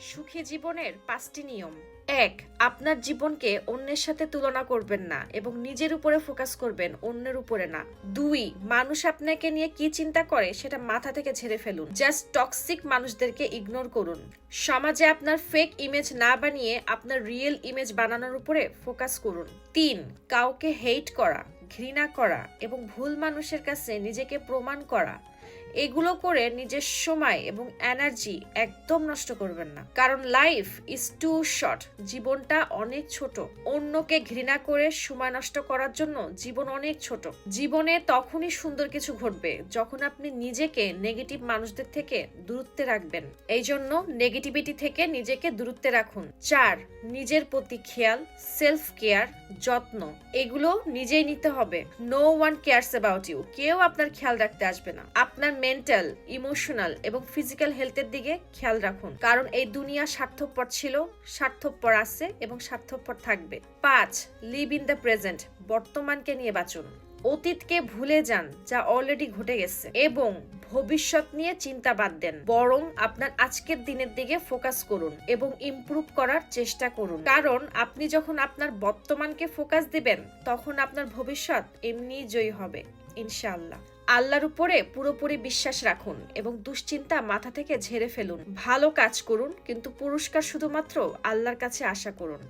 সুখী জীবনের 5টি নিয়ম। 1. আপনার জীবনকে অন্যের সাথে তুলনা করবেন না এবং নিজের উপরে ফোকাস করবেন, অন্যের উপরে না। 2. মানুষ আপনাকে নিয়ে কি চিন্তা করে সেটা মাথা থেকে ঝেড়ে ফেলুন। জাস্ট টক্সিক মানুষদেরকে ইগনোর করুন। সমাজে আপনার ফেক ইমেজ না বানিয়ে আপনার রিয়েল ইমেজ বানানোর উপরে ফোকাস করুন। 3. কাউকে হেট করা, ঘৃণা করা এবং ভুল মানুষের কাছে নিজেকে প্রমাণ করা, এগুলো করে নিজের সময় এবং এনার্জি একদম নষ্ট করবেন না, কারণ লাইফ ইজ টু শর্ট। জীবনটা অনেক ছোট। অন্যকে ঘৃণা করে সময় নষ্ট করার জন্য জীবন অনেক ছোট। জীবনে তখনই সুন্দর কিছু ঘটবে যখন আপনি নিজেকে নেগেটিভ মানুষদের থেকে দূরত্বে রাখবেন। এই জন্য নেগেটিভিটি থেকে নিজেকে দূরত্বে রাখুন। 4. নিজের প্রতি খেয়াল, সেলফ কেয়ার, যত্ন, এগুলো নিজেই নিতে হবে। No one cares about you. কেউ আপনার খেয়াল রাখতে আসবে না। আপনার মেন্টাল, ইমোশনাল এবং ফিজিক্যাল হেলথের দিকে খেয়াল রাখুন, কারণ এই দুনিয়া স্বার্থপর ছিল, স্বার্থপর আছে এবং স্বার্থপর থাকবে। 5. Live in the present. বর্তমানকে নিয়ে বাঁচুন। অতীতকে ভুলে যান যা অলরেডি ঘটে গেছে এবং ভবিষ্যৎ নিয়ে চিন্তা বাদ দেন। বরং আপনার আজকের দিনের দিকে ফোকাস করুন এবং ইমপ্রুভ করার চেষ্টা করুন, কারণ আপনি যখন আপনার বর্তমানকে ফোকাস দিবেন তখন আপনার ভবিষ্যৎ এমনিই জয়ী হবে ইনশাআল্লাহ। আল্লাহর উপরে পুরোপুরি বিশ্বাস রাখুন এবং দুশ্চিন্তা মাথা থেকে ঝেড়ে ফেলুন। ভালো কাজ করুন, কিন্তু পুরস্কার শুধুমাত্র আল্লাহর কাছে আশা করুন।